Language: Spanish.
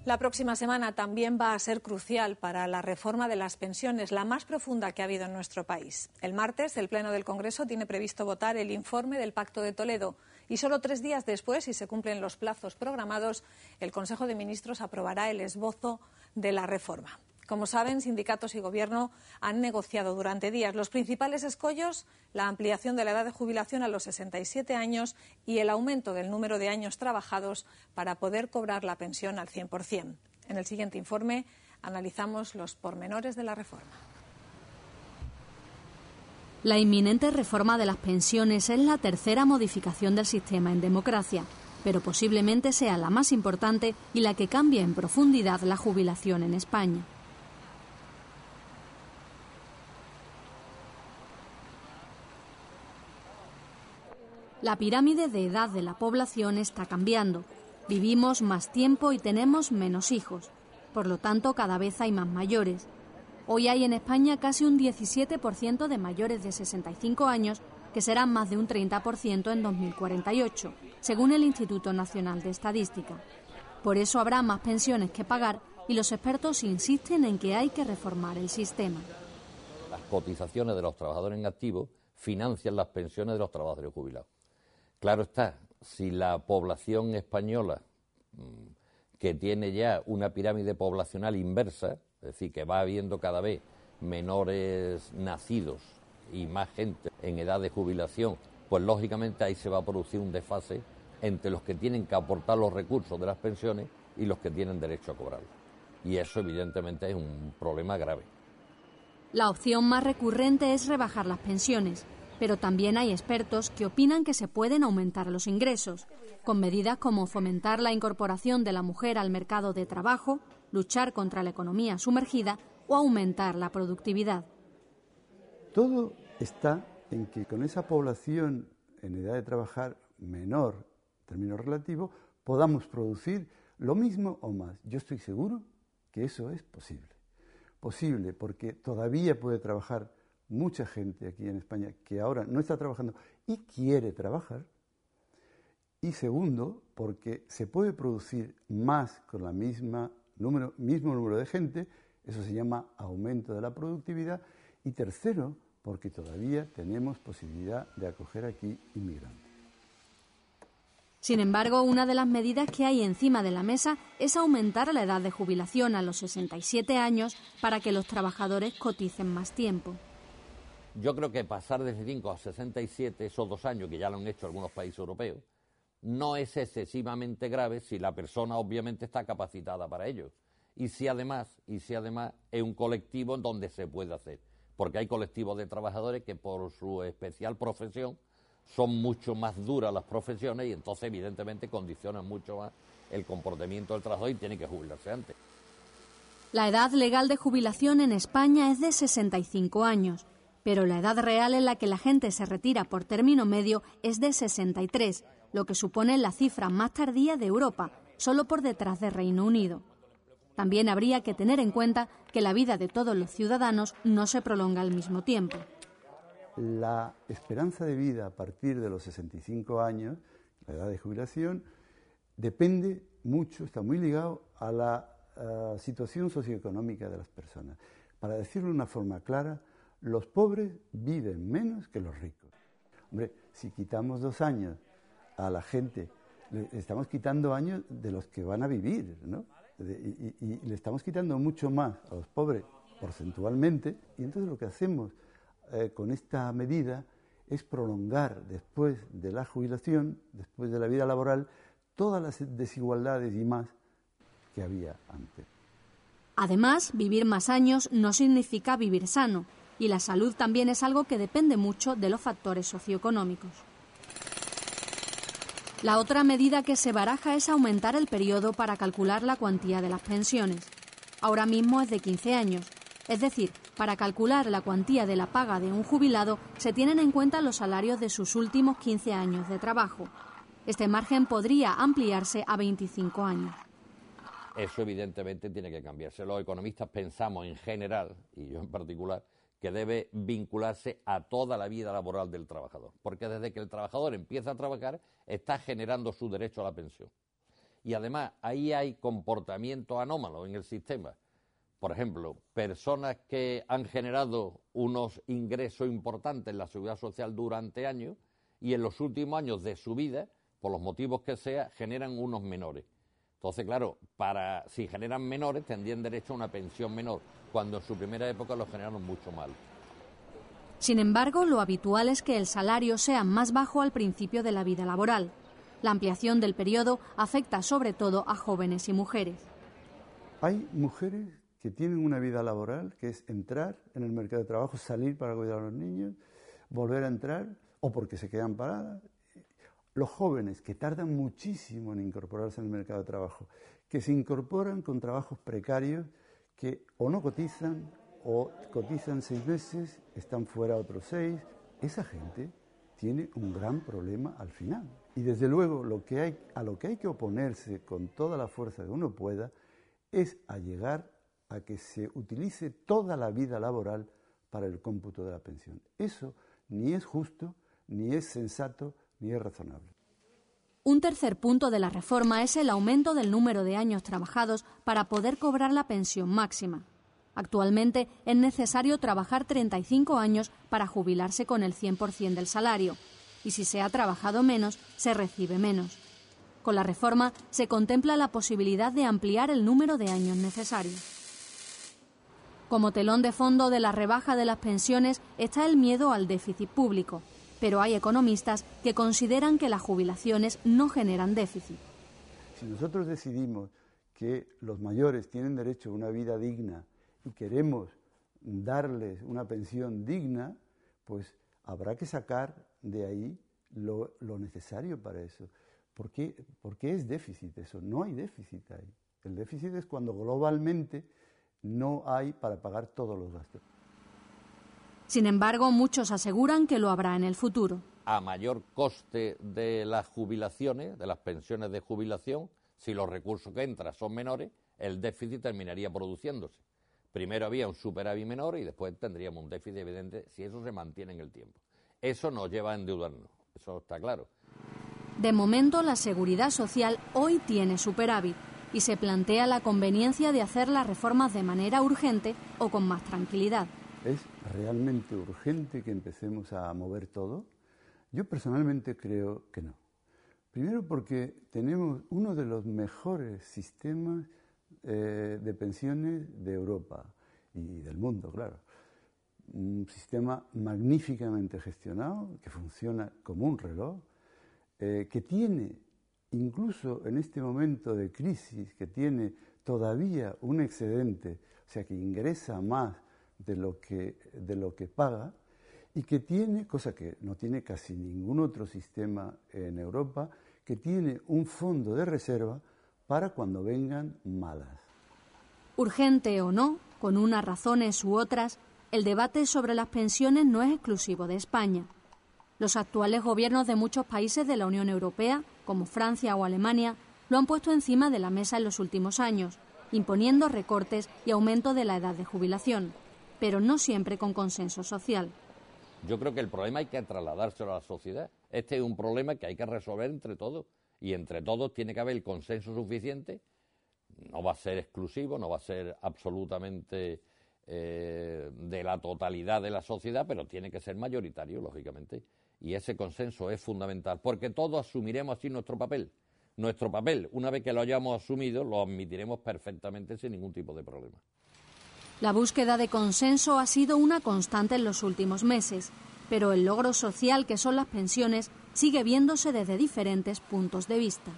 La próxima semana también va a ser crucial para la reforma de las pensiones, la más profunda que ha habido en nuestro país. El martes, el Pleno del Congreso tiene previsto votar el informe del Pacto de Toledo y solo 3 días después, si se cumplen los plazos programados, el Consejo de Ministros aprobará el esbozo de la reforma. Como saben, sindicatos y Gobierno han negociado durante días los principales escollos, la ampliación de la edad de jubilación a los 67 años y el aumento del número de años trabajados para poder cobrar la pensión al 100%. En el siguiente informe analizamos los pormenores de la reforma. La inminente reforma de las pensiones es la tercera modificación del sistema en democracia, pero posiblemente sea la más importante y la que cambie en profundidad la jubilación en España. La pirámide de edad de la población está cambiando. Vivimos más tiempo y tenemos menos hijos. Por lo tanto, cada vez hay más mayores. Hoy hay en España casi un 17% de mayores de 65 años, que serán más de un 30% en 2048, según el Instituto Nacional de Estadística. Por eso habrá más pensiones que pagar y los expertos insisten en que hay que reformar el sistema. Las cotizaciones de los trabajadores en activo financian las pensiones de los trabajadores jubilados. Claro está, si la población española, que tiene ya una pirámide poblacional inversa, es decir, que va habiendo cada vez menores nacidos y más gente en edad de jubilación, pues lógicamente ahí se va a producir un desfase entre los que tienen que aportar los recursos de las pensiones y los que tienen derecho a cobrarlos. Y eso evidentemente es un problema grave. La opción más recurrente es rebajar las pensiones, pero también hay expertos que opinan que se pueden aumentar los ingresos, con medidas como fomentar la incorporación de la mujer al mercado de trabajo, luchar contra la economía sumergida o aumentar la productividad. Todo está en que con esa población en edad de trabajar menor, en términos relativos, podamos producir lo mismo o más. Yo estoy seguro que eso es posible. Posible porque todavía puede trabajar mucha gente aquí en España que ahora no está trabajando y quiere trabajar. Y segundo, porque se puede producir más con la mismo número de gente, eso se llama aumento de la productividad. Y tercero, porque todavía tenemos posibilidad de acoger aquí inmigrantes. Sin embargo, una de las medidas que hay encima de la mesa es aumentar la edad de jubilación a los 67 años para que los trabajadores coticen más tiempo. Yo creo que pasar de 65 a 67, esos 2 años que ya lo han hecho algunos países europeos, no es excesivamente grave si la persona obviamente está capacitada para ello. Y si además es un colectivo en donde se puede hacer. Porque hay colectivos de trabajadores que por su especial profesión son mucho más duras las profesiones y entonces evidentemente condicionan mucho más el comportamiento del trabajador y tiene que jubilarse antes. La edad legal de jubilación en España es de 65 años. Pero la edad real en la que la gente se retira por término medio es de 63, lo que supone la cifra más tardía de Europa, solo por detrás de Reino Unido. También habría que tener en cuenta que la vida de todos los ciudadanos no se prolonga al mismo tiempo. La esperanza de vida a partir de los 65 años, la edad de jubilación, depende mucho, está muy ligado a la situación socioeconómica de las personas. Para decirlo de una forma clara, los pobres viven menos que los ricos. Hombre, si quitamos 2 años a la gente, le estamos quitando años de los que van a vivir, ¿no? Y le estamos quitando mucho más a los pobres porcentualmente. Y entonces lo que hacemos con esta medida es prolongar después de la jubilación, después de la vida laboral, todas las desigualdades y más que había antes. Además, vivir más años no significa vivir sano. Y la salud también es algo que depende mucho de los factores socioeconómicos. La otra medida que se baraja es aumentar el periodo para calcular la cuantía de las pensiones. Ahora mismo es de 15 años. Es decir, para calcular la cuantía de la paga de un jubilado se tienen en cuenta los salarios de sus últimos 15 años de trabajo. Este margen podría ampliarse a 25 años. Eso evidentemente tiene que cambiarse. Los economistas pensamos en general, y yo en particular, que debe vincularse a toda la vida laboral del trabajador, porque desde que el trabajador empieza a trabajar está generando su derecho a la pensión. y además ahí hay comportamientos anómalos en el sistema. Por ejemplo, personas que han generado unos ingresos importantes en la seguridad social durante años y en los últimos años de su vida, por los motivos que sea, generan unos menores. Entonces, claro, si generan menores, tendrían derecho a una pensión menor, cuando en su primera época lo generaron mucho más. Sin embargo, lo habitual es que el salario sea más bajo al principio de la vida laboral. La ampliación del periodo afecta sobre todo a jóvenes y mujeres. Hay mujeres que tienen una vida laboral, que es entrar en el mercado de trabajo, salir para cuidar a los niños, volver a entrar, o porque se quedan paradas. Los jóvenes, que tardan muchísimo en incorporarse en el mercado de trabajo, que se incorporan con trabajos precarios, que o no cotizan, o cotizan 6 meses, están fuera otros 6, esa gente tiene un gran problema al final. Y desde luego a lo que hay que oponerse con toda la fuerza que uno pueda es a llegar a que se utilice toda la vida laboral para el cómputo de la pensión. Eso ni es justo, ni es sensato, ni es razonable. Un tercer punto de la reforma es el aumento del número de años trabajados para poder cobrar la pensión máxima. Actualmente es necesario trabajar 35 años para jubilarse con el 100% del salario, y si se ha trabajado menos, se recibe menos. Con la reforma se contempla la posibilidad de ampliar el número de años necesarios. Como telón de fondo de la rebaja de las pensiones está el miedo al déficit público, pero hay economistas que consideran que las jubilaciones no generan déficit. Si nosotros decidimos que los mayores tienen derecho a una vida digna y queremos darles una pensión digna, pues habrá que sacar de ahí lo necesario para eso. ¿Por qué es déficit eso? No hay déficit ahí. El déficit es cuando globalmente no hay para pagar todos los gastos. Sin embargo, muchos aseguran que lo habrá en el futuro. A mayor coste de las jubilaciones, de las pensiones de jubilación, si los recursos que entran son menores, el déficit terminaría produciéndose. Primero había un superávit menor y después tendríamos un déficit evidente si eso se mantiene en el tiempo. Eso nos lleva a endeudarnos, eso está claro. De momento, la Seguridad Social hoy tiene superávit y se plantea la conveniencia de hacer las reformas de manera urgente o con más tranquilidad. ¿Es realmente urgente que empecemos a mover todo? Yo personalmente creo que no. Primero porque tenemos uno de los mejores sistemas de pensiones de Europa y del mundo, claro. Un sistema magníficamente gestionado, que funciona como un reloj, que tiene, incluso en este momento de crisis, que tiene todavía un excedente, o sea, que ingresa más de lo que paga, y que tiene, cosa que no tiene casi ningún otro sistema en Europa, que tiene un fondo de reserva para cuando vengan malas. Urgente o no, con unas razones u otras, el debate sobre las pensiones no es exclusivo de España. Los actuales gobiernos de muchos países de la Unión Europea, como Francia o Alemania, lo han puesto encima de la mesa en los últimos años, imponiendo recortes y aumento de la edad de jubilación, pero no siempre con consenso social. Yo creo que el problema hay que trasladárselo a la sociedad. Este es un problema que hay que resolver entre todos, y entre todos tiene que haber el consenso suficiente. No va a ser exclusivo, no va a ser absolutamente de la totalidad de la sociedad, pero tiene que ser mayoritario, lógicamente. Y ese consenso es fundamental, porque todos asumiremos así nuestro papel. Nuestro papel, una vez que lo hayamos asumido, lo admitiremos perfectamente sin ningún tipo de problema. La búsqueda de consenso ha sido una constante en los últimos meses, pero el logro social que son las pensiones sigue viéndose desde diferentes puntos de vista.